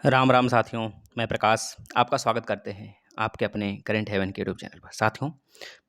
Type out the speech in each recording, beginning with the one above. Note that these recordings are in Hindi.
राम राम साथियों। मैं प्रकाश आपका स्वागत करते हैं आपके अपने करंट हेवन के यूट्यूब चैनल पर। साथियों,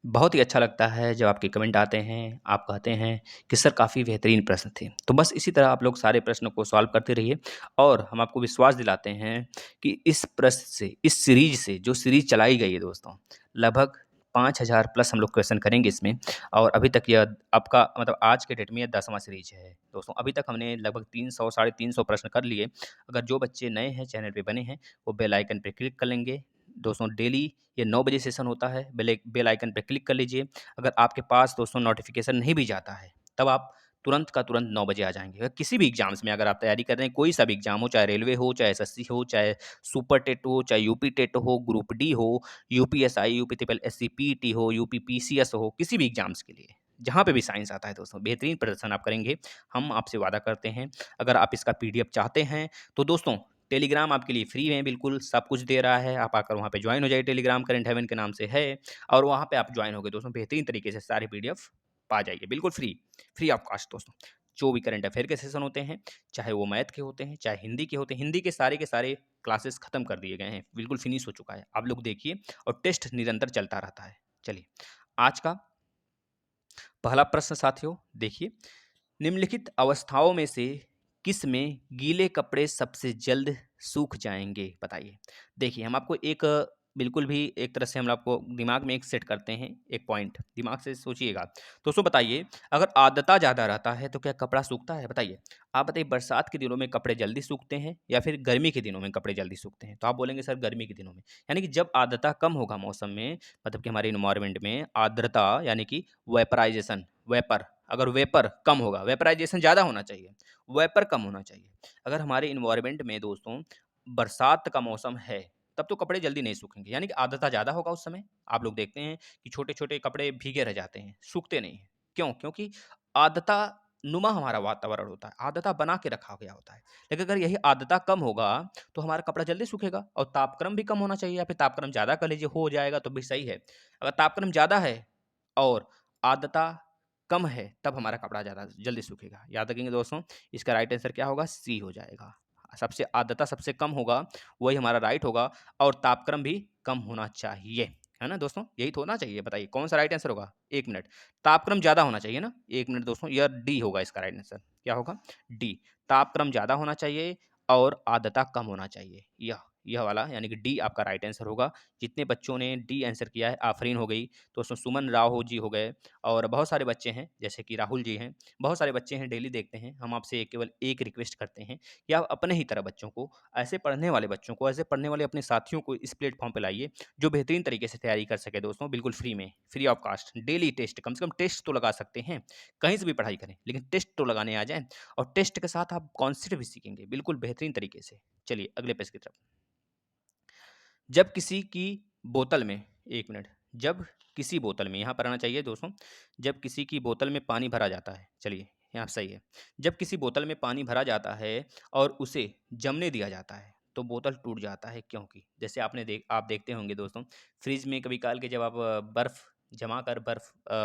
बहुत ही अच्छा लगता है जब आपके कमेंट आते हैं, आप कहते हैं कि सर काफ़ी बेहतरीन प्रश्न थे। तो बस इसी तरह आप लोग सारे प्रश्नों को सॉल्व करते रहिए और हम आपको विश्वास दिलाते हैं कि इस प्रश्न से, इस सीरीज से, जो सीरीज चलाई गई है दोस्तों, लगभग 5000 प्लस हम लोग क्वेश्चन करेंगे इसमें। और अभी तक यह आपका मतलब आज के डेट में यह 10वां सीरीज है दोस्तों। अभी तक हमने लगभग 300 साढ़े 300 प्रश्न कर लिए। अगर जो बच्चे नए हैं, चैनल पे बने हैं, वो बेल आइकन पे क्लिक कर लेंगे। दोस्तों डेली ये 9 बजे सेशन होता है, बेल आइकन पे क्लिक कर लीजिए। अगर आपके पास दोस्तों नोटिफिकेशन नहीं भी जाता है, तब आप तुरंत का तुरंत 9 बजे आ जाएँगे। अगर किसी भी एग्ज़ाम्स में अगर आप तैयारी कर रहे हैं, कोई सा भी एग्ज़ाम हो, चाहे रेलवे हो, चाहे एसएससी हो, चाहे सुपर टेट हो, चाहे यूपी टेट हो, ग्रुप डी हो, UPSI, UP triple SC PET हो, यूपी पीसीएस हो, किसी भी एग्ज़ाम्स के लिए, जहाँ पे भी साइंस आता है दोस्तों, बेहतरीन प्रदर्शन आप करेंगे, हम आपसे वादा करते हैं। अगर आप इसका पीडीएफ चाहते हैं, तो दोस्तों टेलीग्राम आपके लिए फ्री में बिल्कुल सब कुछ दे रहा है। आप आकर वहाँ पे ज्वाइन हो जाइए, टेलीग्राम करंट हेवन के नाम से है। और वहाँ पे आप ज्वाइन हो गए दोस्तों, बेहतरीन तरीके से सारे पीडीएफ पा जाइए, बिल्कुल फ्री ऑफ कॉस्ट दोस्तों। जो भी करंट अफेयर के सेशन होते हैं, चाहे वो मैथ के होते हैं, चाहे हिंदी के होते हैं, हिंदी के सारे क्लासेस खत्म कर दिए गए हैं, बिल्कुल फिनिश हो चुका है। आप लोग देखिए, और टेस्ट निरंतर चलता रहता है। चलिए, आज का पहला प्रश्न साथियों देखिए, निम्नलिखित अवस्थाओं में से किस में गीले कपड़े सबसे जल्द सूख जाएँगे? बताइए। देखिए, हम आपको एक बिल्कुल भी एक तरह से हम आपको दिमाग में एक सेट करते हैं, एक पॉइंट, दिमाग से सोचिएगा। दोस्तों बताइए, अगर आर्द्रता ज़्यादा रहता है, तो क्या कपड़ा सूखता है? बताइए। आप बताइए, बरसात के दिनों में कपड़े जल्दी सूखते हैं या फिर गर्मी के दिनों में कपड़े जल्दी सूखते हैं? तो आप बोलेंगे सर गर्मी के दिनों में। यानी कि जब आर्द्रता कम होगा मौसम में, मतलब कि हमारे एनवायरनमेंट में आर्द्रता यानी कि वेपराइज़ेशन, वेपर, अगर वेपर कम होगा, वेपराइजेशन ज़्यादा होना चाहिए, वेपर कम होना चाहिए। अगर हमारे एनवायरनमेंट में दोस्तों बरसात का मौसम है, तब तो कपड़े जल्दी नहीं सूखेंगे, यानी कि आर्द्रता ज़्यादा होगा उस समय। आप लोग देखते हैं कि छोटे-छोटे कपड़े भीगे रह जाते हैं, सूखते नहीं हैं। क्यों? क्योंकि आर्द्रता नुमा हमारा वातावरण होता है, आर्द्रता बना के रखा गया होता है। लेकिन अगर यही आर्द्रता कम होगा, तो हमारा कपड़ा जल्दी सूखेगा। और तापक्रम भी कम होना चाहिए, या फिर तापक्रम ज़्यादा कर लीजिए, हो जाएगा तो भी सही है। अगर तापक्रम ज़्यादा है और आर्द्रता कम है, तब हमारा कपड़ा ज़्यादा जल्दी सूखेगा। याद रखेंगे दोस्तों, इसका राइट आंसर क्या होगा? सी हो जाएगा। सबसे आर्द्रता सबसे कम होगा, वही हमारा राइट होगा। और तापक्रम भी कम होना चाहिए, है ना दोस्तों? यही तो होना चाहिए। बताइए कौन सा राइट आंसर होगा? 1 मिनट। तापक्रम ज़्यादा होना चाहिए ना? 1 मिनट दोस्तों, यह डी होगा इसका राइट आंसर। क्या होगा? डी। तापक्रम ज़्यादा होना चाहिए और आर्द्रता कम होना चाहिए। यह वाला यानी कि डी आपका राइट आंसर होगा। जितने बच्चों ने डी आंसर किया है, आफ़रीन हो गई। तो उसमें सुमन राव जी हो गए, और बहुत सारे बच्चे हैं, जैसे कि राहुल जी हैं, बहुत सारे बच्चे हैं, डेली देखते हैं। हम आपसे केवल एक रिक्वेस्ट करते हैं कि आप अपने ही तरह बच्चों को, ऐसे पढ़ने वाले बच्चों को, ऐसे पढ़ने वाले अपने साथियों को इस प्लेटफ़ॉर्म पे लाइए, जो बेहतरीन तरीके से तैयारी कर सके दोस्तों, बिल्कुल फ्री में, free of cost. Daily test, कम से कम टेस्ट तो लगा सकते हैं, कहीं से भी पढ़ाई करें, लेकिन टेस्ट तो लगाने आ जाएँ। और टेस्ट के साथ आप कॉन्सेप्ट भी सीखेंगे, बिल्कुल बेहतरीन तरीके से। चलिए अगले पेज की तरफ। जब किसी की बोतल में, 1 मिनट, जब किसी बोतल में, यहाँ पर आना चाहिए दोस्तों, जब किसी की बोतल में पानी भरा जाता है, चलिए यहाँ सही है। जब किसी बोतल में पानी भरा जाता है और उसे जमने दिया जाता है, तो बोतल टूट जाता है, क्योंकि जैसे आप देखते होंगे दोस्तों, फ्रिज में कभी काल के जब आप बर्फ़ जमा कर,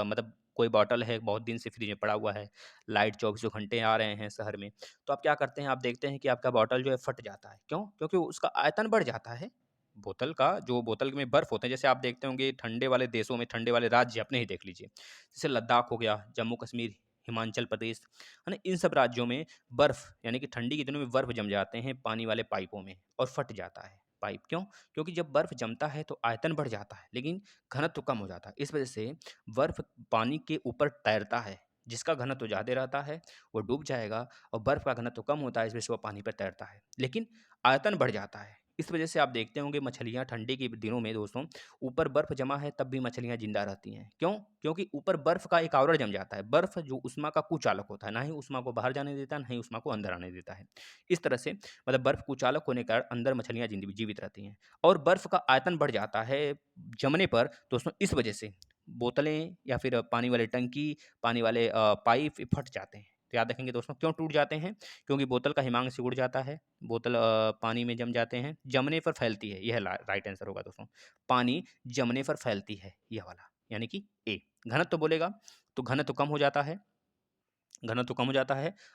मतलब कोई बॉटल है बहुत दिन से फ्रिज में पड़ा हुआ है, लाइट चौबीसों घंटे आ रहे हैं शहर में, तो आप क्या करते हैं, आप देखते हैं कि आपका बॉटल जो है फट जाता है। क्यों? क्योंकि उसका आयतन बढ़ जाता है। बोतल का, जो बोतल में बर्फ़ होते हैं, जैसे आप देखते होंगे ठंडे वाले देशों में, ठंडे वाले राज्य अपने ही देख लीजिए, जैसे लद्दाख हो गया, जम्मू कश्मीर, हिमाचल प्रदेश, है ना? इन सब राज्यों में बर्फ़ यानी कि ठंडी के दिनों में बर्फ़ जम जाते हैं पानी वाले पाइपों में, और फट जाता है पाइप। क्यों? क्योंकि जब बर्फ़ जमता है तो आयतन बढ़ जाता है, लेकिन घनत्व कम हो जाता है। इस वजह से बर्फ़ पानी के ऊपर तैरता है। जिसका घनत्व ज़्यादा रहता है, वो डूब जाएगा, और बर्फ़ का घनत्व कम होता है, इस वजह से वो पानी पे तैरता है, लेकिन आयतन बढ़ जाता है। इस वजह से आप देखते होंगे मछलियाँ ठंडी के दिनों में दोस्तों, ऊपर बर्फ़ जमा है तब भी मछलियाँ ज़िंदा रहती हैं। क्यों? क्योंकि ऊपर बर्फ़ का एक आवरण जम जाता है। बर्फ़ जो ऊष्मा का कुचालक होता है, ना ही ऊष्मा को बाहर जाने देता है, ना ही ऊष्मा को अंदर आने देता है। इस तरह से मतलब बर्फ़ कुचालक होने के कारण अंदर मछलियाँ जीवित रहती हैं। और बर्फ़ का आयतन बढ़ जाता है जमने पर दोस्तों, इस वजह से बोतलें या फिर पानी वाली टंकी, पानी वाले पाइप फट जाते हैं। तो याद रखेंगे दोस्तों, क्यों टूट जाते हैं? क्योंकि बोतल का हिमांश उड़ जाता है, बोतल पानी में जम जाते हैं, जमने पर फैलती है, यह राइट आंसर होगा दोस्तों। पानी जमने पर फैलती है, यह वाला, यानी कि ए। घनत्व बोलेगा तो घनत्व कम हो जाता है,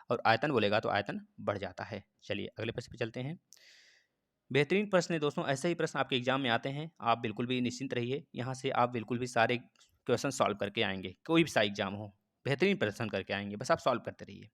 और आयतन बोलेगा तो आयतन बढ़ जाता है। चलिए अगले प्रश्न पे चलते हैं। बेहतरीन प्रश्न है दोस्तों, ऐसे ही प्रश्न आपके एग्जाम में आते हैं, आप बिल्कुल भी निश्चिंत रहिए, यहाँ से आप बिल्कुल भी सारे क्वेश्चन सॉल्व करके आएंगे, कोई भी सा एग्जाम हो, बेहतरीन प्रश्न करके आएंगे, बस आप सॉल्व करते रहिए।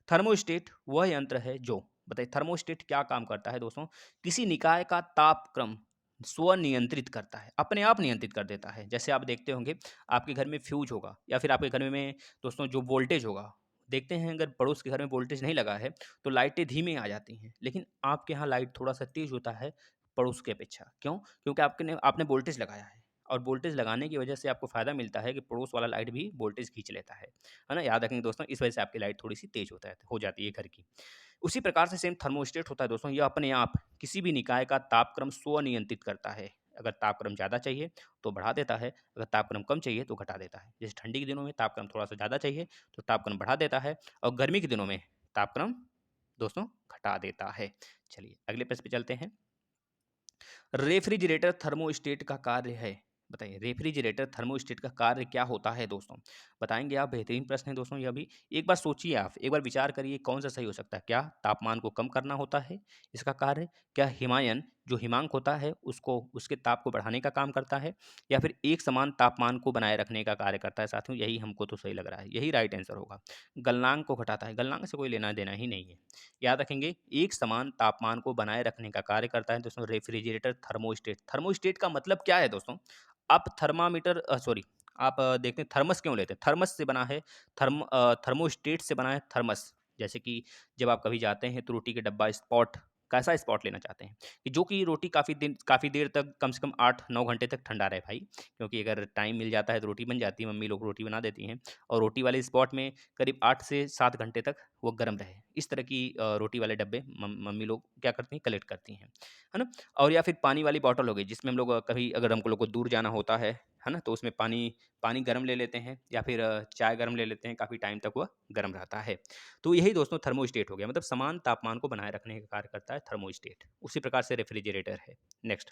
थर्मोस्टेट वह यंत्र है जो, बताइए थर्मोस्टेट क्या काम करता है दोस्तों, किसी निकाय का तापक्रम स्वनियंत्रित करता है, अपने आप नियंत्रित कर देता है। जैसे आप देखते होंगे आपके घर में फ्यूज होगा या फिर आपके घर में दोस्तों जो वोल्टेज होगा, देखते हैं अगर पड़ोस के घर में वोल्टेज नहीं लगा है तो लाइटें धीमे आ जाती हैं, लेकिन आपके यहाँ लाइट थोड़ा सा तेज होता है पड़ोस की अपेक्षा। क्यों? क्योंकि आपने वोल्टेज लगाया है, और वोल्टेज लगाने की वजह से आपको फ़ायदा मिलता है कि पड़ोस वाला लाइट भी वोल्टेज खींच लेता है ना? याद रखेंगे दोस्तों, इस वजह से आपकी लाइट थोड़ी सी तेज हो जाती है घर की। उसी प्रकार से सेम थर्मोस्टेट होता है दोस्तों, ये अपने आप किसी भी निकाय का तापक्रम स्वनियंत्रित करता है। अगर तापक्रम ज़्यादा चाहिए तो बढ़ा देता है, अगर तापक्रम कम चाहिए तो घटा देता है। जैसे ठंडी के दिनों में तापक्रम थोड़ा सा ज़्यादा चाहिए तो तापक्रम बढ़ा देता है, और गर्मी के दिनों में तापक्रम दोस्तों घटा देता है। चलिए अगले प्रश्न पे चलते हैं। रेफ्रिजरेटर थर्मोस्टेट का कार्य है, बताइए रेफ्रिजरेटर थर्मोस्टेट का कार्य क्या होता है दोस्तों? बताएंगे आप, बेहतरीन प्रश्न है दोस्तों। यह भी एक बार सोचिए, आप एक बार विचार करिए कौन सा सही हो सकता है। क्या तापमान को कम करना होता है इसका कार्य? क्या हिमायन जो हिमांक होता है उसको, उसके ताप को बढ़ाने का काम करता है? या फिर एक समान तापमान को बनाए रखने का कार्य करता है? साथियों यही हमको तो सही लग रहा है, यही राइट आंसर होगा। गलनांक को घटाता है, गलनांक से कोई लेना देना ही नहीं है। याद रखेंगे, एक समान तापमान को बनाए रखने का कार्य करता है दोस्तों रेफ्रिजरेटर थर्मोस्टेट। थर्मोस्टेट का मतलब क्या है दोस्तों? आप थर्मामीटर सॉरी, आप देखते हैं थर्मस क्यों लेते हैं? थर्मस से बना है, थर्मोस्टेट से बना है थर्मस। जैसे कि जब आप कभी जाते हैं तो रोटी के डब्बा स्पॉट, कैसा स्पॉट लेना चाहते हैं कि जो कि रोटी काफ़ी देर तक, कम से कम 8-9 घंटे तक ठंडा रहे भाई, क्योंकि अगर टाइम मिल जाता है तो रोटी बन जाती है, मम्मी लोग रोटी बना देती हैं, और रोटी वाले स्पॉट में करीब 8 से 7 घंटे तक वो गर्म रहे। इस तरह की रोटी वाले डब्बे मम्मी लोग क्या करती हैं, कलेक्ट करती हैं, है ना? और या फिर पानी वाली बॉटल हो गई, जिसमें हम लोग कभी अगर हमको लोग को दूर जाना होता है ना? तो उसमें पानी पानी गर्म ले लेते हैं, या फिर चाय गर्म ले लेते हैं, काफ़ी टाइम तक वह गर्म रहता है। तो यही दोस्तों थर्मोस्टेट हो गया, मतलब समान तापमान को बनाए रखने का कार्य करता है थर्मोस्टेट। उसी प्रकार से रेफ्रिजरेटर है। नेक्स्ट,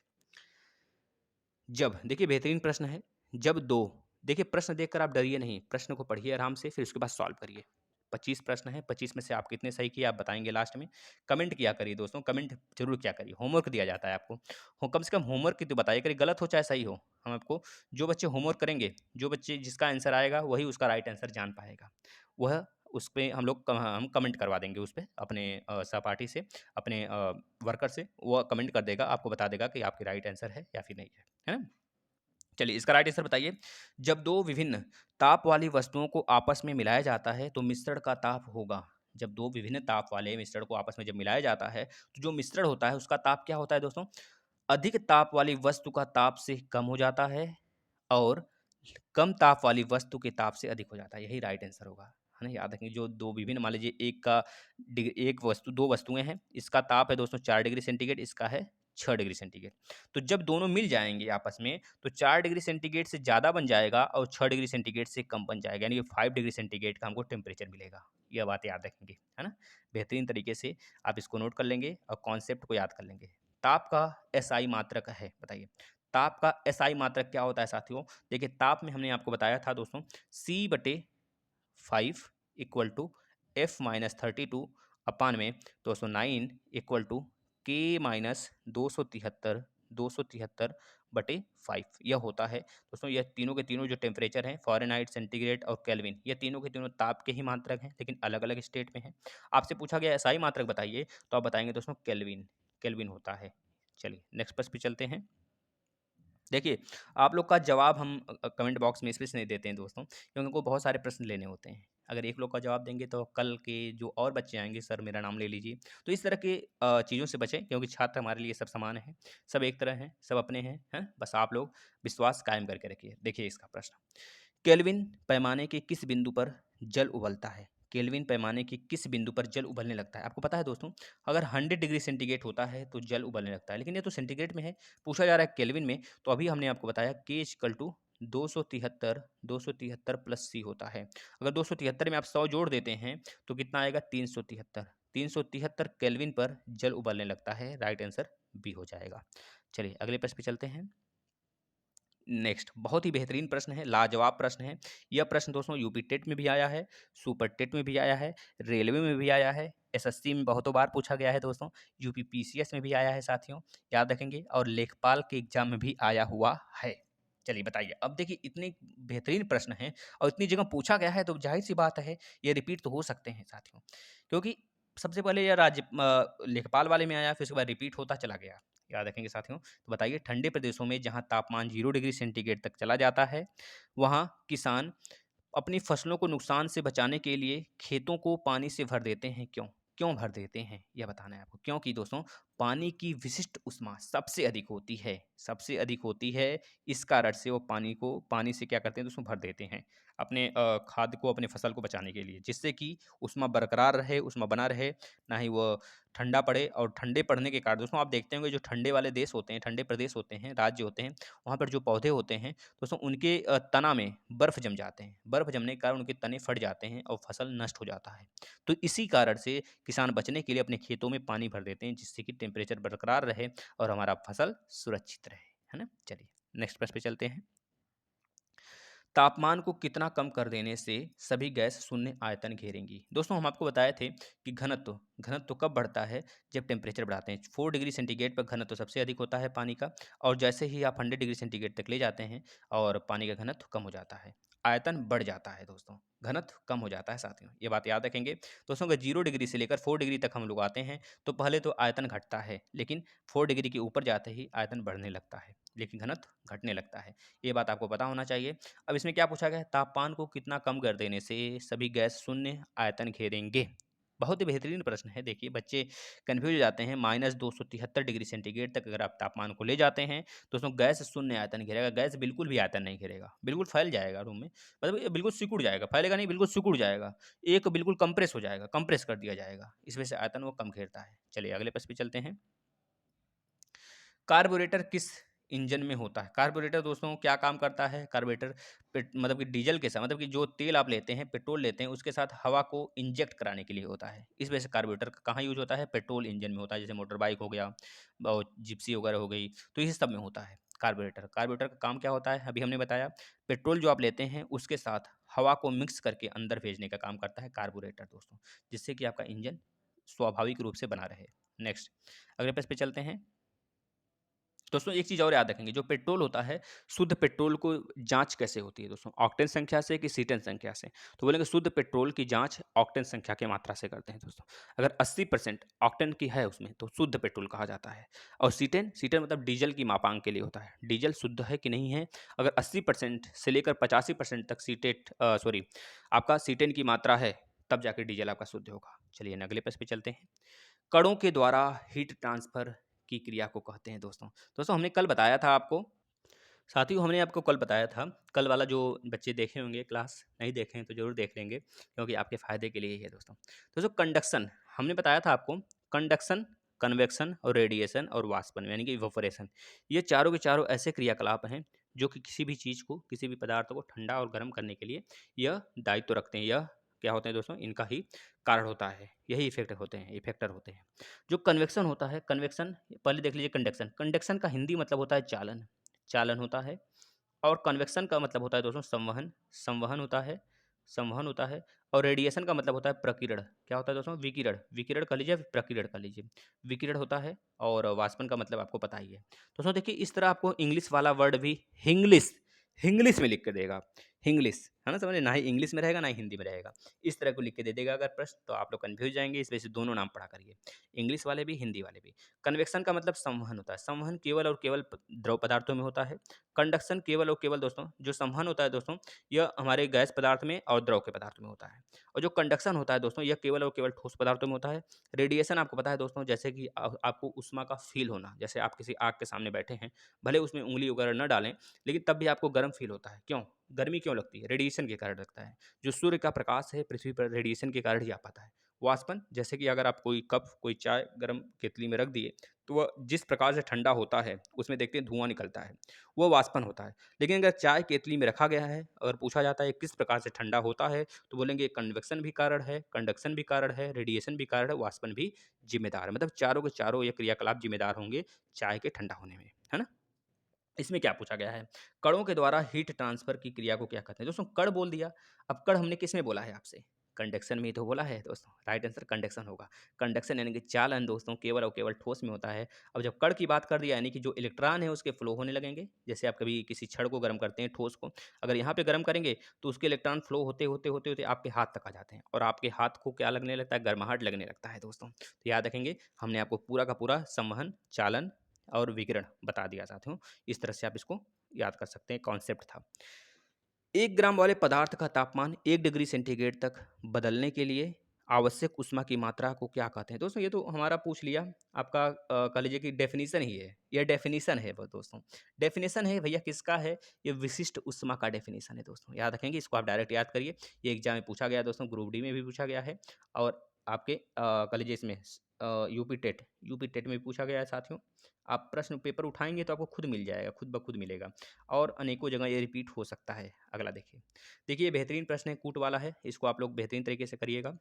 जब, देखिए बेहतरीन प्रश्न है। जब दो, देखिए प्रश्न देखकर आप डरिए नहीं, प्रश्न को पढ़िए आराम से, फिर उसके बाद सॉल्व करिए। 25 प्रश्न है, 25 में से आप कितने सही किए आप बताएंगे लास्ट में। कमेंट किया करिए दोस्तों, कमेंट जरूर किया करिए, होमवर्क दिया जाता है आपको, हो कम से कम होमवर्क की तो बताइए करिए, गलत हो चाहे सही हो। हम आपको, जो बच्चे होमवर्क करेंगे, जो बच्चे जिसका आंसर आएगा वही उसका राइट आंसर जान पाएगा। वह उस पर हम कमेंट करवा देंगे उस पर अपने सहपाठी से, अपने वर्कर से, वो कमेंट कर देगा, आपको बता देगा कि आपकी राइट आंसर है या फिर नहीं है ना? चलिए इसका राइट आंसर बताइए। जब दो विभिन्न ताप वाली वस्तुओं को आपस में मिलाया जाता है तो मिश्रण का ताप होगा। जब दो विभिन्न ताप वाले मिश्रण को आपस में जब मिलाया जाता है तो जो मिश्रण होता है उसका ताप क्या होता है दोस्तों? अधिक ताप वाली वस्तु का ताप से कम हो जाता है, और कम ताप वाली वस्तु के ताप से अधिक हो जाता है। यही राइट आंसर होगा, है ना? याद रखेंगे, जो दो विभिन्न, मान लीजिए एक वस्तु, दो वस्तुएं हैं, इसका ताप है दोस्तों 4 डिग्री सेंटीग्रेड, इसका है 6 डिग्री सेंटीग्रेड। तो जब दोनों मिल जाएंगे आपस में तो 4 डिग्री सेंटीग्रेड से ज़्यादा बन जाएगा और 6 डिग्री सेंटीग्रेड से कम बन जाएगा, यानी कि 5 डिग्री सेंटीग्रेड का हमको टेम्परेचर मिलेगा। यह बात याद रखेंगे, है ना? बेहतरीन तरीके से आप इसको नोट कर लेंगे और कॉन्सेप्ट को याद कर लेंगे। ताप का एसआई मात्रक है, बताइए ताप का एसआई मात्रक क्या होता है साथियों? देखिए ताप में हमने आपको बताया था दोस्तों, C/5 इक्वल टू F-32 अपान में 209 इक्वल टू K-273 यह होता है दोस्तों। यह तीनों के तीनों जो टेम्परेचर हैं, फ़ारेनहाइट, सेंटीग्रेड और केल्विन, ये तीनों के तीनों ताप के ही मात्रक हैं, लेकिन अलग अलग स्टेट में हैं। आपसे पूछा गया एसआई मात्रक बताइए, तो आप बताएंगे दोस्तों केल्विन, केल्विन होता है। चलिए नेक्स्ट प्रश्न पे चलते हैं। देखिए, आप लोग का जवाब हम कमेंट बॉक्स में इसलिए नहीं देते हैं दोस्तों, क्योंकि उनको बहुत सारे प्रश्न लेने होते हैं। अगर एक लोग का जवाब देंगे तो कल के जो और बच्चे आएँगे, सर मेरा नाम ले लीजिए। तो इस तरह के चीज़ों से बचें, क्योंकि छात्र हमारे लिए सब समान हैं, सब एक तरह हैं, सब अपने हैं? बस आप लोग विश्वास कायम करके रखिए। देखिए इसका प्रश्न, केल्विन पैमाने के किस बिंदु पर जल उबलता है? केल्विन पैमाने के किस बिंदु पर जल उबलने लगता है? आपको पता है दोस्तों, अगर 100 डिग्री सेंटीग्रेड होता है तो जल उबलने लगता है, लेकिन ये तो सेंटीग्रेड में है, पूछा जा रहा है केल्विन में। तो अभी हमने आपको बताया K equal to 273 plus C होता है। अगर 273 में आप 100 जोड़ देते हैं तो कितना आएगा? 373। 373 केल्विन पर जल उबलने लगता है, राइट आंसर बी हो जाएगा। चलिए अगले प्रश्न पे चलते हैं। नेक्स्ट, बहुत ही बेहतरीन प्रश्न है, लाजवाब प्रश्न है। यह प्रश्न दोस्तों यूपी टेट में भी आया है, सुपर टेट में भी आया है, रेलवे में भी आया है, एसएससी में बहुतों बार पूछा गया है दोस्तों, यूपी पीसीएस में भी आया है साथियों, याद रखेंगे, और लेखपाल के एग्जाम में भी आया हुआ है। चलिए बताइए, अब देखिए इतने बेहतरीन प्रश्न हैं और इतनी जगह पूछा गया है, तो जाहिर सी बात है ये रिपीट तो हो सकते हैं साथियों, क्योंकि सबसे पहले यह लेखपाल वाले में आया, फिर उसके बाद रिपीट होता चला गया। याद रखेंगे साथियों। तो बताइए, ठंडे प्रदेशों में जहाँ तापमान 0 डिग्री सेंटीग्रेड तक चला जाता है, वहाँ किसान अपनी फसलों को नुकसान से बचाने के लिए खेतों को पानी से भर देते हैं। क्यों? क्यों भर देते हैं, यह बताना है आपको। क्योंकि दोस्तों, पानी की विशिष्ट ऊष्मा सबसे अधिक होती है, सबसे अधिक होती है। इस कारण से वो पानी से क्या करते हैं दोस्तों, भर देते हैं अपने खाद को, अपने फसल को बचाने के लिए, जिससे कि ऊष्मा बरकरार रहे, ऊष्मा बना रहे, ना ही वो ठंडा पड़े। और ठंडे पड़ने के कारण दोस्तों आप देखते होंगे, जो ठंडे वाले देश होते हैं, ठंडे प्रदेश होते हैं, राज्य होते हैं, वहाँ पर जो पौधे होते हैं दोस्तों, उनके तना में बर्फ़ जम जाते हैं। बर्फ़ जमने के कारण उनके तने फट जाते हैं और फसल नष्ट हो जाता है। तो इसी कारण से किसान बचने के लिए अपने खेतों में पानी भर देते हैं, जिससे कि टेम्परेचर बरकरार रहे और हमारा फसल सुरक्षित रहे, है ना? चलिए नेक्स्ट प्रश्न पे चलते हैं। तापमान को कितना कम कर देने से सभी गैस शून्य आयतन घेरेंगी? दोस्तों हम आपको बताए थे कि घनत्व घनत्व कब बढ़ता है, जब टेम्परेचर बढ़ाते हैं। 4 डिग्री सेंटीग्रेड पर घनत्व सबसे अधिक होता है पानी का, और जैसे ही आप 100 डिग्री सेंटीग्रेड तक ले जाते हैं और पानी का घनत्व कम हो जाता है, आयतन बढ़ जाता है दोस्तों, घनत्व कम हो जाता है साथियों, ये बात याद रखेंगे दोस्तों। अगर 0 डिग्री से लेकर 4 डिग्री तक हम लोग आते हैं, तो पहले तो आयतन घटता है, लेकिन 4 डिग्री के ऊपर जाते ही आयतन बढ़ने लगता है, लेकिन घनत्व घटने लगता है। ये बात आपको पता होना चाहिए। अब इसमें क्या पूछा गया है, तापमान को कितना कम कर देने से सभी गैस शून्य आयतन घेरेंगे? बहुत ही बेहतरीन प्रश्न है। देखिए बच्चे कन्फ्यूज हो जाते हैं। -273 डिग्री सेंटीग्रेड तक अगर आप तापमान को ले जाते हैं, तो उसमें गैस शून्य आयतन घेरेगा। गैस बिल्कुल भी आयतन नहीं घेरेगा, बिल्कुल फैल जाएगा रूम में, मतलब ये बिल्कुल सिकुड़ जाएगा, फैलेगा नहीं, बिल्कुल सिकुड़ जाएगा, एक बिल्कुल कंप्रेस हो जाएगा, कंप्रेस कर दिया जाएगा, इस वजह से आयतन वो कम घेरता है। चलिए अगले प्रश्न पे चलते हैं। कार्बोरेटर किस इंजन में होता है? कार्बोरेटर दोस्तों क्या काम करता है? कार्बोरेटर मतलब कि डीजल के साथ, मतलब कि जो तेल आप लेते हैं, पेट्रोल लेते हैं, उसके साथ हवा को इंजेक्ट कराने के लिए होता है। इस वजह से कार्बोरेटर कहाँ यूज होता है? पेट्रोल इंजन में होता है, जैसे मोटर बाइक हो गया और जिप्सी वगैरह हो गई, तो इस सब में होता है कार्बोरेटर। कार्बोरेटर का काम क्या होता है, अभी हमने बताया। पेट्रोल जो आप लेते हैं उसके साथ हवा को मिक्स करके अंदर भेजने का काम करता है कार्बोरेटर दोस्तों, जिससे कि आपका इंजन स्वाभाविक रूप से बना रहे। नेक्स्ट अगले प्रश्न पे चलते हैं। दोस्तों एक चीज़ और याद रखेंगे, जो पेट्रोल होता है, शुद्ध पेट्रोल को जाँच कैसे होती है दोस्तों? ऑक्टेन संख्या से कि सीटेन संख्या से? तो बोलेंगे शुद्ध पेट्रोल की जाँच ऑक्टेन संख्या की मात्रा से करते हैं दोस्तों। अगर 80% ऑक्टेन की है उसमें, तो शुद्ध पेट्रोल कहा जाता है। और सीटेन सीटेन मतलब डीजल की मापांक के लिए होता है। डीजल शुद्ध है कि नहीं है, अगर 80% से लेकर 85% तक आपका सीटेन की मात्रा है, तब जाके डीजल आपका शुद्ध होगा। चलिए अगले प्रश्न पे चलते हैं। कणों के द्वारा हीट ट्रांसफर की क्रिया को कहते हैं दोस्तों। दोस्तों हमने कल बताया था आपको, साथियों हमने आपको कल बताया था। कल वाला जो बच्चे देखे होंगे क्लास, नहीं देखे हैं तो ज़रूर देख लेंगे, क्योंकि आपके फ़ायदे के लिए ही है दोस्तों। दोस्तों कंडक्शन हमने बताया था आपको। कंडक्शन, कन्वेक्शन और रेडिएशन और वाष्पन यानी कि इवेपोरेशन, ये चारों के चारों ऐसे क्रियाकलाप हैं जो कि किसी भी चीज़ को, किसी भी पदार्थ को ठंडा और गर्म करने के लिए यह दायित्व रखते हैं। यह क्या होते हैं दोस्तों, इनका ही कारण होता है, यही इफेक्ट होते हैं, इफेक्टर होते हैं। जो कन्वेक्शन होता है, कन्वेक्शन पहले देख लीजिए। कंडक्शन, कंडक्शन का हिंदी मतलब होता है चालन, चालन होता है। और कन्वेक्शन का मतलब होता है दोस्तों संवहन, संवहन होता है, संवहन होता है। और रेडिएशन का मतलब होता है प्रकीर्ण। क्या होता है दोस्तों? विकिरण, विकिरण कर लीजिए, प्रकीर्ण कर लीजिए, विकिरण होता है। और वाष्पन का मतलब आपको पता ही है दोस्तों। देखिए इस तरह आपको इंग्लिश वाला वर्ड भी हिंग्लिश, हिंग्लिश में लिख के देगा, हिंग्लिश, है ना, समझे? ना ही इंग्लिश में रहेगा ना ही हिंदी में रहेगा, इस तरह को लिख के दे देगा अगर प्रश्न, तो आप लोग कन्फ्यूज जाएंगे। इस वजह से दोनों नाम पढ़ा करिए, इंग्लिश वाले भी हिंदी वाले भी। कन्वेक्शन का मतलब संवहन होता है, संवहन केवल और केवल द्रव पदार्थों में होता है। कंडक्शन केवल और केवल दोस्तों, जो संवहन होता है दोस्तों, यह हमारे गैस पदार्थ में और द्रव के पदार्थ में होता है। और जो कंडक्शन होता है दोस्तों, यह केवल और केवल ठोस पदार्थों में होता है। रेडिएशन आपको पता है दोस्तों, जैसे कि आपको उष्मा का फील होना, जैसे आप किसी आग के सामने बैठे हैं, भले उसमें उंगली वगैरह न डालें, लेकिन तब भी आपको गर्म फील होता है। क्यों गर्मी क्यों लगती है? रेडिएशन के कारण लगता है। जो सूर्य का प्रकाश है पृथ्वी पर, रेडिएशन के कारण ही आ पाता है। वाष्पन, जैसे कि अगर आप कोई कप, कोई चाय गर्म केतली में रख दिए, तो वह जिस प्रकार से ठंडा होता है, उसमें देखते हैं धुआं निकलता है, वो वाष्पन होता है। लेकिन अगर चाय केतली में रखा गया है, अगर पूछा जाता है किस प्रकार से ठंडा होता है, तो बोलेंगे कन्वेक्शन भी कारण है, कंडक्शन भी कारण है, रेडिएशन भी कारण है, वाष्पन भी जिम्मेदार है। मतलब चारों के चारों ये क्रियाकलाप जिम्मेदार होंगे चाय के ठंडा होने में, है ना? इसमें क्या पूछा गया है, कणों के द्वारा हीट ट्रांसफर की क्रिया को क्या कहते हैं? दोस्तों कण बोल दिया। अब कण हमने किस में बोला है आपसे? कंडक्शन में ही तो बोला है दोस्तों, राइट आंसर कंडक्शन होगा। कंडक्शन यानी कि चालन दोस्तों केवल और केवल ठोस में होता है। अब जब कण की बात कर दिया यानी कि जो इलेक्ट्रॉन है उसके फ्लो होने लगेंगे। जैसे आप कभी किसी छड़ को गर्म करते हैं ठोस को, अगर यहाँ पे गर्म करेंगे तो उसके इलेक्ट्रॉन फ्लो होते होते होते होते आपके हाथ तक आ जाते हैं और आपके हाथ को क्या लगने लगता है, गर्माहट लगने लगता है दोस्तों। तो याद रखेंगे हमने आपको पूरा का पूरा संवहन, चालन और विकिरण बता दिया साथियों। इस तरह से आप इसको याद कर सकते हैं, कॉन्सेप्ट था। 1 ग्राम वाले पदार्थ का तापमान 1 डिग्री सेंटीग्रेड तक बदलने के लिए आवश्यक ऊष्मा की मात्रा को क्या कहते हैं? दोस्तों ये तो हमारा पूछ लिया, आपका कह लीजिए कि डेफिनिशन ही है, ये डेफिनिशन है वो दोस्तों। डेफिनिशन है भैया किसका है? ये विशिष्ट ऊष्मा का डेफिनिशन है दोस्तों, याद रखेंगे इसको, आप डायरेक्ट याद करिए। ये एग्जाम में पूछा गया दोस्तों, ग्रुप डी में भी पूछा गया है और आपके कह लीजिए इसमें यूपी टेट में भी पूछा गया है साथियों। आप प्रश्न पेपर उठाएंगे तो आपको खुद मिल जाएगा, खुद ब खुद मिलेगा और अनेकों जगह ये रिपीट हो सकता है। अगला देखिए, देखिए ये बेहतरीन प्रश्न है, कूट वाला है, इसको आप लोग बेहतरीन तरीके से करिएगा।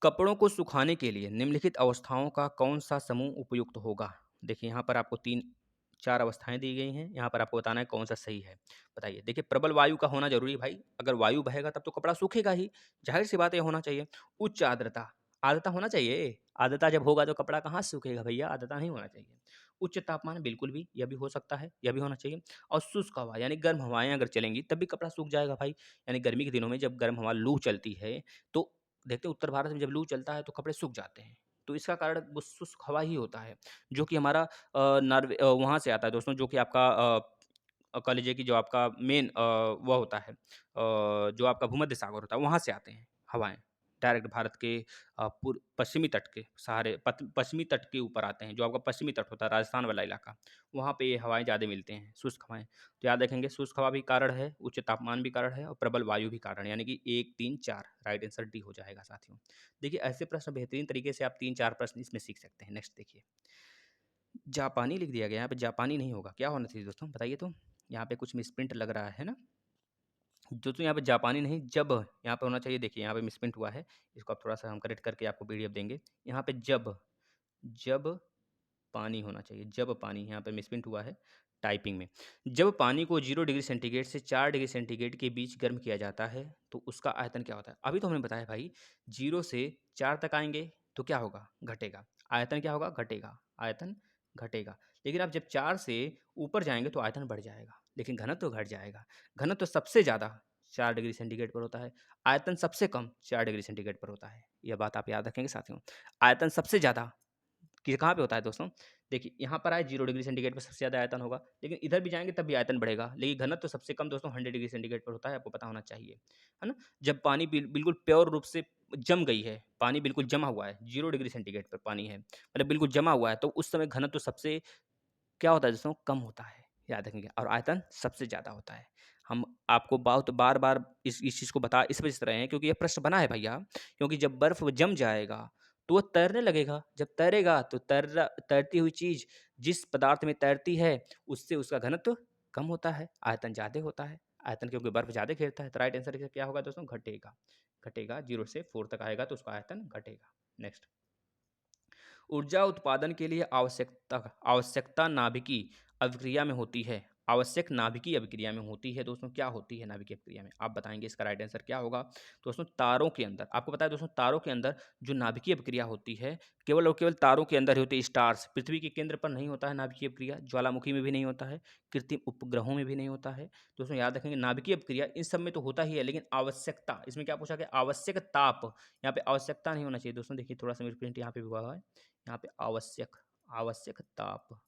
कपड़ों को सुखाने के लिए निम्नलिखित अवस्थाओं का कौन सा समूह उपयुक्त होगा? देखिए यहाँ पर आपको 3-4 अवस्थाएं दी गई हैं, यहाँ पर आपको बताना है कौन सा सही है। बताइए, देखिए प्रबल वायु का होना जरूरी है भाई, अगर वायु बहेगा तब तो कपड़ा सूखेगा ही, जाहिर सी बात है होना चाहिए। उच्च आर्द्रता, आर्द्रता होना चाहिए, आर्द्रता जब होगा तो कपड़ा कहाँ सूखेगा भैया, आर्द्रता नहीं होना चाहिए। उच्च तापमान बिल्कुल भी, यह भी हो सकता है, यह भी होना चाहिए। और शुष्क हवा यानी गर्म हवाएं अगर चलेंगी तब भी कपड़ा सूख जाएगा भाई, यानी गर्मी के दिनों में जब गर्म हवा लू चलती है तो देखते हैं उत्तर भारत में जब लू चलता है तो कपड़े सूख जाते हैं। तो इसका कारण वो शुष्क हवा ही होता है, जो कि हमारा वहाँ से आता है दोस्तों, जो कि आपका कह लीजिए कि जो आपका मेन वो होता है, जो आपका भूमध्य सागर होता है वहाँ से आते हैं हवाएँ। डायरेक्ट भारत के पश्चिमी तट के सहारे पश्चिमी तट के ऊपर आते हैं, जो आपका पश्चिमी तट होता है राजस्थान वाला इलाका, वहाँ पे ये हवाएँ ज़्यादा मिलते हैं, शुष्क हवाएँ। तो याद रखेंगे शुष्क हवा भी कारण है, उच्च तापमान भी कारण है और प्रबल वायु भी कारण है, यानी कि 1, 3, 4 राइट आंसर डी हो जाएगा साथियों। देखिए ऐसे प्रश्न बेहतरीन तरीके से आप 3-4 प्रश्न इसमें सीख सकते हैं। नेक्स्ट देखिए, जापानी लिख दिया गया है, यहाँ पे जापानी नहीं होगा, क्या होना चाहिए दोस्तों बताइए तो? यहाँ पे कुछ मिसप्रिंट लग रहा है ना? दोस्तों यहाँ पे जापानी नहीं जब यहाँ पे होना चाहिए, देखिए यहाँ पे मिसप्रिंट हुआ है, इसको आप थोड़ा-सा हम करेक्ट करके आपको पीडीएफ देंगे। यहाँ पे जब, जब पानी होना चाहिए, जब पानी यहाँ पे मिसप्रिंट हुआ है टाइपिंग में। जब पानी को 0 डिग्री सेंटीग्रेड से 4 डिग्री सेंटीग्रेड के बीच गर्म किया जाता है, तो उसका आयतन क्या होता है? अभी तो हमने बताया भाई 0 से 4 तक आएँगे तो क्या होगा? घटेगा। आयतन क्या होगा? घटेगा। आयतन घटेगा। लेकिन आप जब 4 से ऊपर जाएँगे तो आयतन बढ़ जाएगा, लेकिन घनत्व घट जाएगा। घनत्व सबसे ज़्यादा 4 डिग्री सेंटीग्रेड पर होता है, आयतन सबसे कम 4 डिग्री सेंटीग्रेड पर होता है। यह बात आप याद रखेंगे साथियों। आयतन सबसे ज़्यादा कि कहाँ पे होता है दोस्तों? देखिए यहाँ पर आए 0 डिग्री सेंटीग्रेड पर सबसे ज़्यादा आयतन होगा, लेकिन इधर भी जाएँगे तब भी आयतन बढ़ेगा, लेकिन घनत्व तो सबसे कम दोस्तों 100 डिग्री सेंटीग्रेड पर होता है, आपको पता होना चाहिए, है ना? जब पानी बिल्कुल प्योर रूप से जम गई है, पानी बिल्कुल जमा हुआ है, 0 डिग्री सेंटीग्रेड पर पानी है, मतलब बिल्कुल जमा हुआ है, तो उस समय घनत्व सबसे क्या होता है दोस्तों? कम होता है, याद रखेंगे और आयतन सबसे ज़्यादा होता है। हम आपको बहुत बार-बार इस चीज़ को बता इस वजह से रहे हैं क्योंकि ये प्रश्न बना है भैया, क्योंकि जब बर्फ़ जम जाएगा, तो वो तैरने लगेगा, जब तैरेगा तो तैरती हुई चीज़ जिस पदार्थ में तैरती है, उससे उसका घनत्व कम होता है, आयतन ज़्यादा होता है। आयतन क्योंकि बर्फ़ ज़्यादा घेरता है, तो राइट आंसर क्या होगा दोस्तों? घटेगा। घटेगा, 0 से 4 तक आएगा तो उसका आयतन घटेगा। नेक्स्ट। ऊर्जा उत्पादन के लिए आवश्यकता नाभिकीय अभिक्रिया में होती है। आवश्यक नाभिकीय अभिक्रिया में होती है दोस्तों, क्या होती है नाभिकीय अभिक्रिया में? आप बताएंगे इसका राइट आंसर क्या होगा? दोस्तों तारों के अंदर, आपको पता है दोस्तों तारों के अंदर जो नाभिकीय अभिक्रिया होती है केवल और केवल तारों के अंदर ही होती है। स्टार्स, पृथ्वी के केंद्र पर नहीं होता है नाभिकीय अभिक्रिया, ज्वालामुखी में भी नहीं होता है, कृत्रिम उपग्रहों में भी नहीं होता है। दोस्तों याद रखेंगे नाभिकीय अभिक्रिया इन सब में तो होता ही है, लेकिन आवश्यकता, इसमें क्या पूछा गया? आवश्यक ताप, यहाँ पे आवश्यकता नहीं होना चाहिए दोस्तों। देखिए थोड़ा सा प्रिंट यहाँ पे भी हुआ है, यहाँ पे आवश्यक, आवश्यक ताप,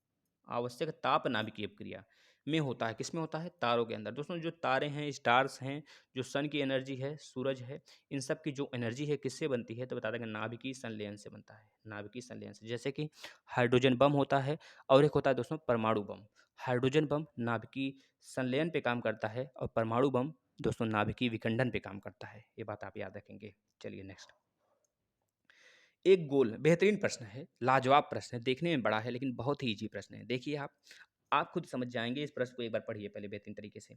आवश्यक ताप नाभिकीय अपक्रिया में होता है। किसमें होता है? तारों के अंदर। दोस्तों जो तारे हैं, स्टार्स हैं, जो सन की एनर्जी है, सूरज है, इन सब की जो एनर्जी है किससे बनती है? तो बता देंगे नाभिकीय संलयन से बनता है, नाभिकीय संलयन से। जैसे कि हाइड्रोजन बम होता है और एक होता है दोस्तों परमाणु बम। हाइड्रोजन बम नाभिकीय संलयन पे काम करता है और परमाणु बम दोस्तों नाभिकीय विखंडन पे काम करता है। ये बात आप याद रखेंगे। चलिए नेक्स्ट। एक गोल, बेहतरीन प्रश्न है, लाजवाब प्रश्न है, देखने में बड़ा है लेकिन बहुत ही ईज़ी प्रश्न है। देखिए आप खुद समझ जाएँगे, इस प्रश्न को एक बार पढ़िए पहले बेहतरीन तरीके से।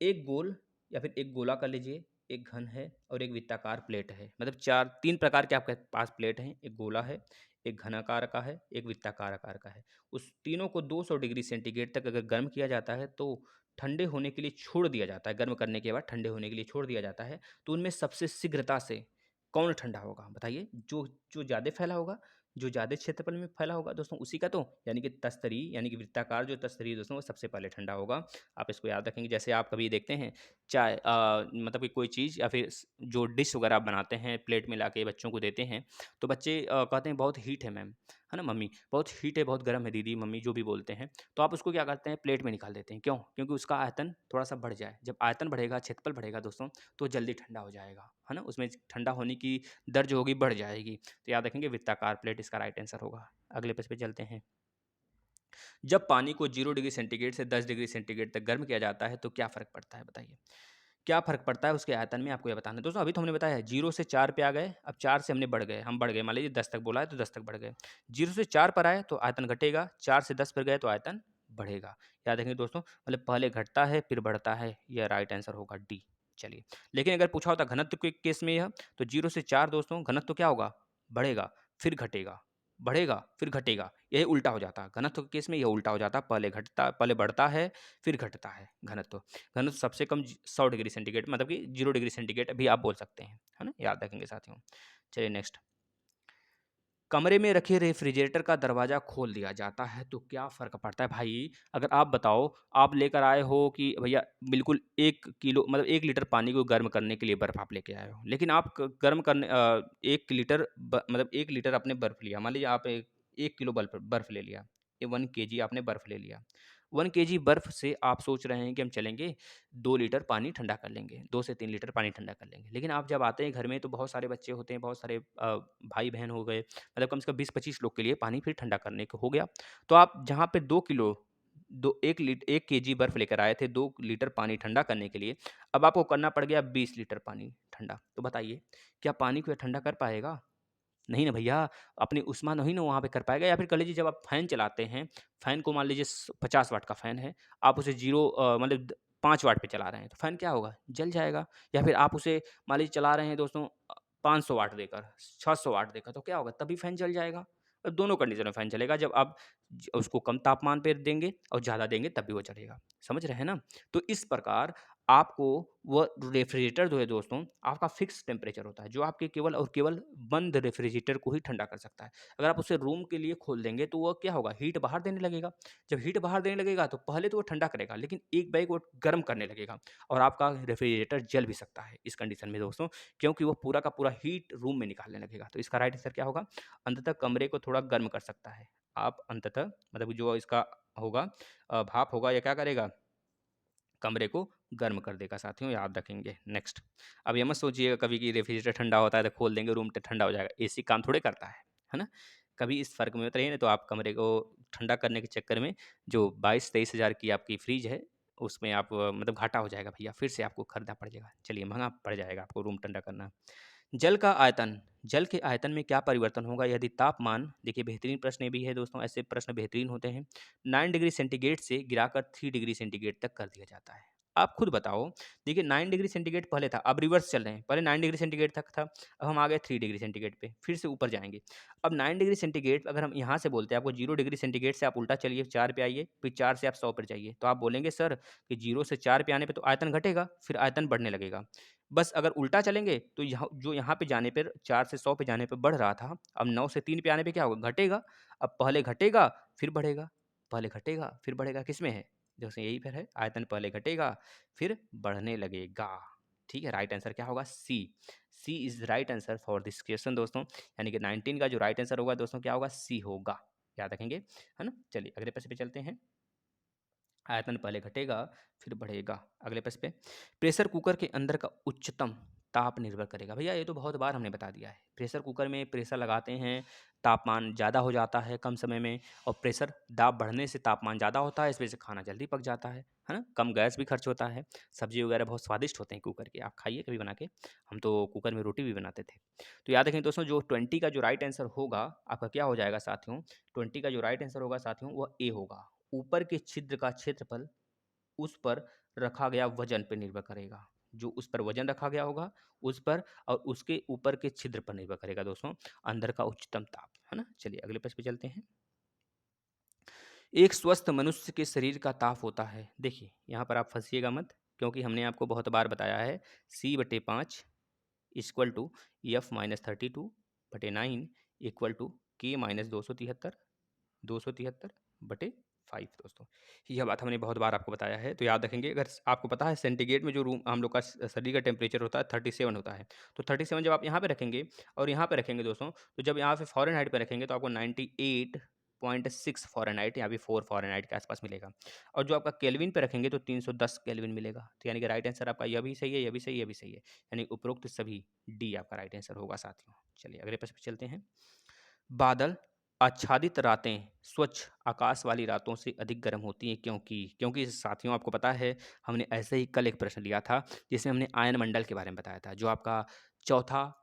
एक गोल या फिर एक गोला कर लीजिए, एक घन है और एक वृत्ताकार प्लेट है। मतलब 3 प्रकार के आपके पास प्लेट हैं, एक गोला है, एक घनाकार का है, एक वृत्ताकार आकार का है। उस तीनों को 200 डिग्री सेंटीग्रेड तक अगर गर्म किया जाता है तो ठंडे होने के लिए छोड़ दिया जाता है, गर्म करने के बाद ठंडे होने के लिए छोड़ दिया जाता है। तो उनमें सबसे शीघ्रता से कौन ठंडा होगा बताइए? जो जो ज़्यादा फैला होगा, जो ज़्यादा क्षेत्रफल में फैला होगा दोस्तों उसी का तो, यानी कि तस्तरी यानी कि वृत्ताकार जो तस्तरी है दोस्तों वो सबसे पहले ठंडा होगा। आप इसको याद रखेंगे। जैसे आप कभी देखते हैं चाय मतलब कि कोई चीज़ या फिर जो डिश वगैरह आप बनाते हैं प्लेट में लाके बच्चों को देते हैं, तो बच्चे कहते हैं बहुत हीट है मैम, है ना मम्मी, बहुत हीट है, बहुत गर्म है दीदी, मम्मी जो भी बोलते हैं। तो आप उसको क्या करते हैं, प्लेट में निकाल देते हैं। क्यों? क्योंकि उसका आयतन थोड़ा-सा बढ़ जाए। जब आयतन बढ़ेगा, क्षेत्रफल बढ़ेगा दोस्तों, तो जल्दी ठंडा हो जाएगा, है ना? उसमें ठंडा होने की दर जो होगी बढ़ जाएगी। तो याद रखेंगे वृत्ताकार प्लेट इसका राइट आंसर होगा। अगले पेज पे चलते हैं। जब पानी को 0 डिग्री सेंटीग्रेड से 10 डिग्री सेंटीग्रेड तक गर्म किया जाता है तो क्या फ़र्क पड़ता है बताइए? क्या फ़र्क पड़ता है उसके आयतन में, आपको ये बताना है। दोस्तों अभी तो हमने बताया है 0 से 4 पे आ गए, अब 4 से हमने बढ़ गए, हम बढ़ गए, मान लीजिए 10 तक बोला है तो 10 तक बढ़ गए। 0 से 4 पर आए तो आयतन घटेगा, 4 से 10 पर गए तो आयतन बढ़ेगा। याद रखेंगे दोस्तों, मतलब पहले घटता है फिर बढ़ता है, यह राइट आंसर होगा डी। चलिए, लेकिन अगर पूछा होता घनत्व के केस में यह, तो 0 से 4 दोस्तों घनत्व क्या होगा? बढ़ेगा, फिर घटेगा, बढ़ेगा, फिर घटेगा, यही उल्टा हो जाता। घनत्व के केस में यह उल्टा हो जाता, पहले बढ़ता है, फिर घटता है घनत्व। घनत्व सबसे कम 100 डिग्री सेंटीग्रेड, मतलब कि 0 डिग्री सेंटीग्रेड भी आप बोल सकते हैं, है ना? याद रखेंगे साथियों। चलिए नेक्स्ट। कमरे में रखे रेफ्रिजरेटर का दरवाज़ा खोल दिया जाता है तो क्या फ़र्क पड़ता है? भाई अगर आप बताओ, आप लेकर आए हो कि भैया बिल्कुल 1 किलो मतलब 1 लीटर पानी को गर्म करने के लिए बर्फ़ आप लेके आए हो। लेकिन आप क गर्म करने 1 लीटर मतलब 1 लीटर आपने बर्फ़ लिया। मान लीजिए आप 1 किलो बर्फ़ ले लिया। ये 1 केजी आपने बर्फ़ ले लिया। 1 केजी बर्फ़ से आप सोच रहे हैं कि हम चलेंगे 2 लीटर पानी ठंडा कर लेंगे, 2 से 3 लीटर पानी ठंडा कर लेंगे। लेकिन आप जब आते हैं घर में तो बहुत सारे बच्चे होते हैं, बहुत सारे भाई-बहन हो गए, मतलब कम से कम 20-25 लोग के लिए पानी फिर ठंडा करने को हो गया। तो आप जहाँ पे 2 किलो दो 1 केजी बर्फ़ लेकर आए थे 2 लीटर पानी ठंडा करने के लिए, अब आपको करना पड़ गया 20 लीटर पानी ठंडा। तो बताइए, क्या पानी को ये ठंडा कर पाएगा? नहीं ना भैया, अपनी ऊष्मा नहीं ना वहाँ पे कर पाएगा। या फिर कह लीजिए जब आप फ़ैन चलाते हैं, फ़ैन को मान लीजिए 50 वाट का फ़ैन है, आप उसे 0 मतलब 5 वाट पे चला रहे हैं, तो फ़ैन क्या होगा? जल जाएगा। या फिर आप उसे मान लीजिए चला रहे हैं दोस्तों 500 वाट देकर, 600 वाट देकर, तो क्या होगा? तभी फ़ैन जल जाएगा। दोनों कंडीशन में फ़ैन चलेगा, जब आप उसको कम तापमान पे देंगे और ज़्यादा देंगे तब भी वो चलेगा। समझ रहे हैं ना? तो इस प्रकार आपको वो रेफ्रिजरेटर जो है दोस्तों, आपका फ़िक्स टेम्परेचर होता है, जो आपके केवल और केवल बंद रेफ्रिजरेटर को ही ठंडा कर सकता है। अगर आप उसे रूम के लिए खोल देंगे तो वो क्या होगा? हीट बाहर देने लगेगा। जब हीट बाहर देने लगेगा तो पहले तो वो ठंडा करेगा, लेकिन एक बैग वो गर्म करने लगेगा और आपका रेफ्रिजरेटर जल भी सकता है इस कंडीशन में दोस्तों, क्योंकि वो पूरा का पूरा हीट रूम में निकालने लगेगा। तो इसका राइट आंसर क्या होगा? अंततः कमरे को थोड़ा गर्म कर सकता है। आप अंततः मतलब जो इसका होगा भाप होगा, या क्या करेगा? कमरे को गर्म कर देगा साथियों, याद रखेंगे। नेक्स्ट, अब ये मत सोचिएगा कभी कि रेफ्रिजरेटर ठंडा होता है तो खोल देंगे रूम तो ठंडा हो जाएगा, एसी काम थोड़े करता है ना? कभी इस फ़र्क में मत रहिए, नहीं तो आप कमरे को ठंडा करने के चक्कर में जो 22-23 हज़ार की आपकी फ्रिज है, उसमें आप मतलब घाटा हो जाएगा भैया, फिर से आपको खरीदना पड़ जाएगा। चलिए, महँगा पड़ जाएगा आपको रूम ठंडा करना। जल का आयतन, जल के आयतन में क्या परिवर्तन होगा यदि तापमान, देखिए बेहतरीन प्रश्न ये भी है दोस्तों, ऐसे प्रश्न बेहतरीन होते हैं। 9 डिग्री सेंटीग्रेड से गिराकर 3 डिग्री सेंटीग्रेड तक कर दिया जाता है। आप खुद बताओ, देखिए 9 डिग्री सेंटीग्रेड पहले था, अब रिवर्स चल रहे हैं। पहले 9 डिग्री सेंटीग्रेड तक था, अब हम आ गए 3 डिग्री सेंटीग्रेड पे, फिर से ऊपर जाएँगे। अब 9 डिग्री सेंटीग्रेड अगर हम यहाँ से बोलते हैं आपको, 0 डिग्री सेंटीग्रेड से आप उल्टा चलिए 4 पे आइए, फिर 4 से आप 100 पर जाइए। तो आप बोलेंगे सर कि 0 से 4 पे आने पे तो आयतन घटेगा, फिर आयतन बढ़ने लगेगा। बस अगर उल्टा चलेंगे तो यहाँ पे जाने पर 4 से 100 पे जाने पे बढ़ रहा था, अब 9 से 3 पे आने पे क्या होगा? घटेगा। अब पहले घटेगा, फिर बढ़ेगा, पहले घटेगा, फिर बढ़ेगा, किसमें है? जैसे यहीं पर है, आयतन पहले घटेगा, फिर बढ़ने लगेगा। ठीक है, राइट आंसर क्या होगा? C. C is right answer for this question दोस्तों, यानी कि 19 का जो राइट आंसर होगा दोस्तों क्या होगा? सी होगा। याद रखेंगे, है ना? चलिए अगले प्रश्न पे चलते हैं। आयतन पहले घटेगा, फिर बढ़ेगा। अगले प्रश्न पे, प्रेशर कुकर के अंदर का उच्चतम ताप निर्भर करेगा। भैया ये तो बहुत बार हमने बता दिया है। प्रेशर कुकर में प्रेशर लगाते हैं, तापमान ज़्यादा हो जाता है कम समय में, और प्रेशर दाब बढ़ने से तापमान ज़्यादा होता है, इस वजह से खाना जल्दी पक जाता है ना? कम गैस भी खर्च होता है। सब्ज़ी वगैरह बहुत स्वादिष्ट होते हैं कुकर के, आप खाइए कभी बना के। हम तो कुकर में रोटी भी बनाते थे। तो याद रखें दोस्तों, जो 20 का जो राइट आंसर होगा, आपका क्या हो जाएगा साथियों? 20 का जो राइट आंसर होगा साथियों, वह ए होगा। ऊपर के छिद्र का क्षेत्रफल उस पर रखा गया वजन पे निर्भर करेगा। जो उस पर वजन रखा गया होगा उस पर, और उसके ऊपर के छिद्र पर निर्भर करेगा दोस्तों अंदर का उच्चतम ताप, है ना। चलिए अगले प्रश्न पे चलते हैं। एक स्वस्थ मनुष्य के शरीर का ताप होता है, देखिए यहाँ पर आप फंसिएगा मत, क्योंकि हमने आपको बहुत बार बताया है C/5 equal to F-32/9 equal to K-273/5 दोस्तों। यह बात हमने बहुत बार आपको बताया है, तो याद रखेंगे। अगर आपको पता है सेंटीग्रेड में जो रूम हम लोग का शरीर का टेम्परेचर होता है 37 होता है, तो 37 जब आप यहाँ पे रखेंगे और यहाँ पे रखेंगे दोस्तों, तो जब यहाँ पे फ़ारेनहाइट पे रखेंगे तो आपको 98.6 फ़ारेनहाइट या फिर 4 फ़ारेनहाइट के आसपास मिलेगा, और जो आपका केल्विन पे रखेंगे तो 310 केल्विन मिलेगा। तो यानी कि राइट आंसर आपका यह भी सही है, यह भी सही है, यह भी सही है, यानी उपरोक्त सभी डी आपका राइट आंसर होगा साथियों। चलिए अगले प्रश्न पे चलते हैं। बादल आच्छादित रातें स्वच्छ आकाश वाली रातों से अधिक गर्म होती हैं, क्योंकि साथियों आपको पता है हमने ऐसे ही कल एक प्रश्न लिया था जिसमें हमने आयन मंडल के बारे में बताया था। जो आपका चौथा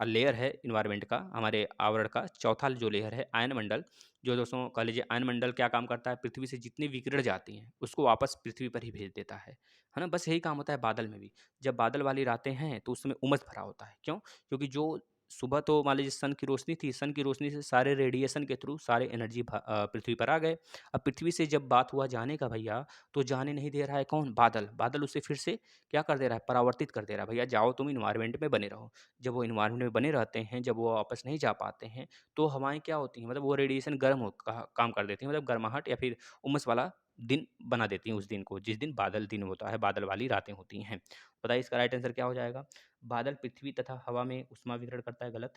लेयर है इन्वायरमेंट का, हमारे आवरण का चौथा जो लेयर है आयन मंडल, जो दोस्तों कह लीजिए आयन मंडल क्या काम करता है, पृथ्वी से जितनी विकिरण जाती हैं उसको वापस पृथ्वी पर ही भेज देता है ना। बस यही काम होता है बादल में भी। जब बादल वाली रातें हैं तो उसमें उमस भरा होता है, क्यों? क्योंकि जो सुबह तो मान लीजिए सन की रोशनी थी, सन की रोशनी से सारे रेडिएशन के थ्रू सारे एनर्जी पृथ्वी पर आ गए। अब पृथ्वी से जब बात हुआ जाने का भैया, तो जाने नहीं दे रहा है कौन? बादल। बादल उसे फिर से क्या कर दे रहा है? परावर्तित कर दे रहा है, भैया जाओ तुम इन्वायरमेंट में बने रहो। जब वो इन्वायरमेंट में बने रहते हैं, जब वो वापस नहीं जा पाते हैं, तो हवाएँ क्या होती हैं, मतलब वो रेडिएशन गर्म हो काम कर देती हैं, मतलब गर्माहट या फिर उमस वाला दिन बना देती हैं उस दिन को, जिस दिन बादल दिन होता है, बादल वाली रातें होती हैं। बताइए इसका राइट आंसर क्या हो जाएगा? बादल पृथ्वी तथा हवा में ऊष्मा वितरण करता है, गलत।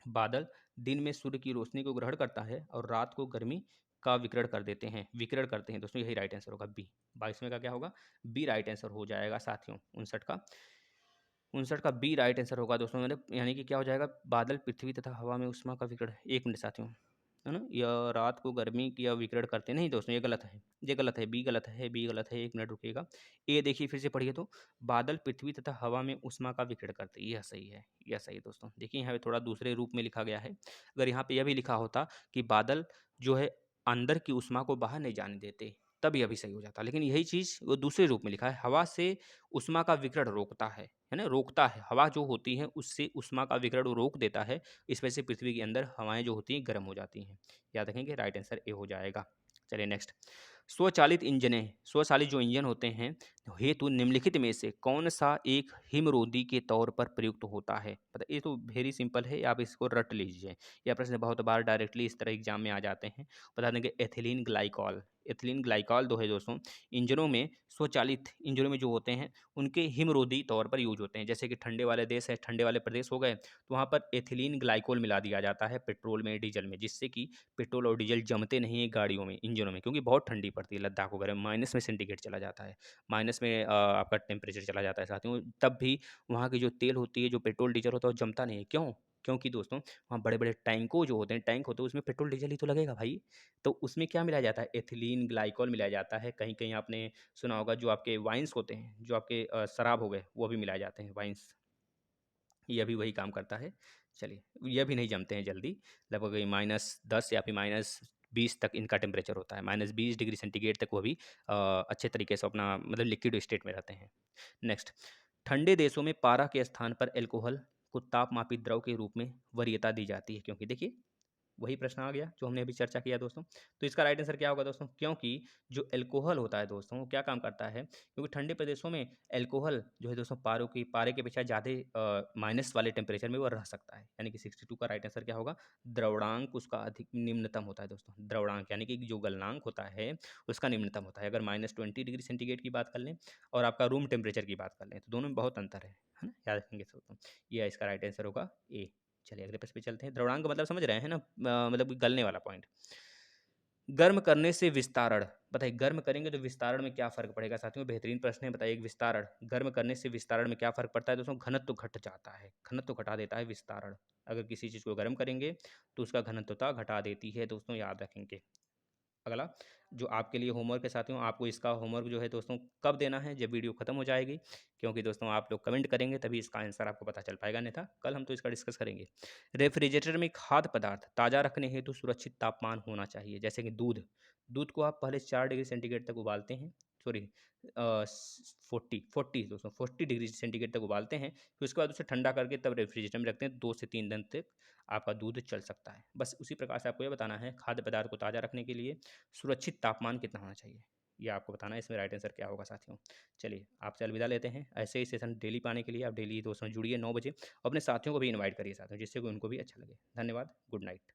बादल दिन में सूर्य की रोशनी को ग्रहण करता है और रात को गर्मी का विकिरण करते हैं दोस्तों, यही राइट आंसर होगा बी। 22वें का क्या होगा? बी राइट आंसर हो जाएगा साथियों। 59 का बी राइट आंसर होगा दोस्तों, मतलब यानी कि क्या हो जाएगा? बादल पृथ्वी तथा हवा में ऊष्मा का विकिरण, एक मिनट साथियों, है ना, या रात को गर्मी किया विकिरण करते नहीं दोस्तों, ये गलत है, ये गलत है, बी गलत है, बी गलत है, एक मिनट रुकिएगा। ए देखिए फिर से पढ़िए तो, बादल पृथ्वी तथा हवा में ऊष्मा का विकिरण करते हैं, यह सही है, यह सही है दोस्तों। देखिए यहाँ पे थोड़ा दूसरे रूप में लिखा गया है। अगर यहाँ पे यह भी लिखा होता कि बादल जो है अंदर की ऊष्मा को बाहर नहीं जाने देते, तब यह भी सही हो जाता, लेकिन यही चीज़ वो दूसरे रूप में लिखा है, हवा से ऊष्मा का विकिरण रोकता है ना, रोकता है। हवा जो होती है उससे ऊष्मा का विकिरण वो रोक देता है, इस वजह से पृथ्वी के अंदर हवाएं जो होती हैं गर्म हो जाती हैं। याद रखेंगे राइट आंसर ए हो जाएगा। चलिए नेक्स्ट। स्वचालित जो इंजन होते हैं हेतु निम्नलिखित में से कौन सा एक हिमरोधी के तौर पर प्रयुक्त होता है? पता, ये तो वेरी सिंपल है, आप इसको रट लीजिए। यह प्रश्न बहुत बार डायरेक्टली इस तरह एग्जाम में आ जाते हैं। बता देंगे एथिलीन ग्लाइकॉल। एथिलीन ग्लाइकॉल जो है दोस्तों इंजनों में, स्वचालित इंजनों में जो होते हैं उनके हिमरोधी तौर पर यूज होते हैं। जैसे कि ठंडे वाले देश है, ठंडे वाले प्रदेश हो गए, तो वहाँ पर एथिलीन ग्लाइकोल मिला दिया जाता है पेट्रोल में, डीजल में, जिससे कि पेट्रोल और डीजल जमते नहीं है गाड़ियों में, इंजनों में, क्योंकि बहुत ठंडी पड़ती है लद्दाख वगैरह में, माइनस में सेंटीग्रेड चला जाता है, माइनस में आपका टेम्परेचर चला जाता है साथियों, तब भी वहाँ की जो तेल होती है, जो पेट्रोल डीजल होता है वो जमता नहीं है। क्यों? क्योंकि दोस्तों वहाँ बड़े बड़े टैंकों जो होते हैं, टैंक होते हैं, उसमें पेट्रोल डीजल ही तो लगेगा भाई। तो उसमें क्या मिलाया जाता है? एथिलीन ग्लाइकोल मिलाया जाता है। कहीं कहीं आपने सुना होगा जो आपके वाइन्स होते हैं, जो आपके शराब हो गए, वो भी मिलाए जाते हैं वाइन्स, यह भी वही काम करता है। चलिए, यह भी नहीं जमते हैं जल्दी, लगभग ये -10 या फिर -20 तक इनका टेम्परेचर होता है, -20 डिग्री सेंटीग्रेड तक वो भी अच्छे तरीके से अपना मतलब लिक्विड स्टेट में रहते हैं। नेक्स्ट, ठंडे देशों में पारा के स्थान पर एल्कोहल को तापमापित द्रव के रूप में वरीयता दी जाती है, क्योंकि देखिए वही प्रश्न आ गया जो हमने अभी चर्चा किया दोस्तों। तो इसका राइट आंसर क्या होगा दोस्तों? क्योंकि जो एल्कोहल होता है दोस्तों वो क्या काम करता है, क्योंकि ठंडे प्रदेशों में एल्कोहल जो है दोस्तों पारे के अपेक्षा ज़्यादा माइनस वाले टेम्परेचर में वो रह सकता है, यानी कि 62 का राइट आंसर क्या होगा? द्रवणांक उसका अधिक निम्नतम होता है दोस्तों। द्रवणांक यानी कि जो गलनांक होता है उसका निम्नतम होता है। अगर -20 डिग्री सेंटीग्रेड की बात कर लें और आपका रूम टेम्परेचर की बात कर लें, तो दोनों में बहुत अंतर है ना, याद रखेंगे दोस्तों। ये इसका राइट आंसर होगा ए। चलिए अगले प्रश्न पे चलते हैं। द्रवणांक मतलब समझ रहे हैं ना, मतलब गलने वाला पॉइंट। गर्म करने से विस्तारण, बताइए गर्म करेंगे तो विस्तारण में क्या फ़र्क पड़ेगा साथियों? बेहतरीन प्रश्न है, बताइए विस्तारण, गर्म करने से विस्तारण में क्या फ़र्क पड़ता है दोस्तों? घनत्व घट जाता है, घनत्व घटा देता है विस्तारण। अगर किसी चीज़ को गर्म करेंगे तो उसका घनत्वता घटा देती है दोस्तों, याद रखेंगे। अगला जो आपके लिए होमवर्क है साथियों, आपको इसका होमवर्क जो है दोस्तों कब देना है? जब वीडियो खत्म हो जाएगी, क्योंकि दोस्तों आप लोग कमेंट करेंगे तभी इसका आंसर आपको पता चल पाएगा, अन्यथा कल हम तो इसका डिस्कस करेंगे। रेफ्रिजरेटर में खाद्य पदार्थ ताज़ा रखने हेतु सुरक्षित तापमान होना चाहिए, जैसे कि दूध। दूध को आप पहले 4 डिग्री सेंटीग्रेड तक उबालते हैं, सॉरी 40 दोस्तों 40 डिग्री सेंटीग्रेड तक उबालते हैं। फिर उसके बाद उसे ठंडा करके तब रेफ्रिजरेटर में रखते हैं। 2 से 3 दिन तक आपका दूध चल सकता है। बस उसी प्रकार से आपको ये बताना है खाद्य पदार्थ को ताज़ा रखने के लिए सुरक्षित तापमान कितना होना चाहिए, ये आपको बताना है। इसमें राइट आंसर क्या होगा साथियों। चलिए आपसे अलविदा लेते हैं। ऐसे ही सेशन डेली पाने के लिए आप डेली दोस्तों जुड़िए 9 बजे। अपने साथियों को भी इन्वाइट करिए साथियों, जिससे कि उनको भी अच्छा लगे। धन्यवाद। Good night.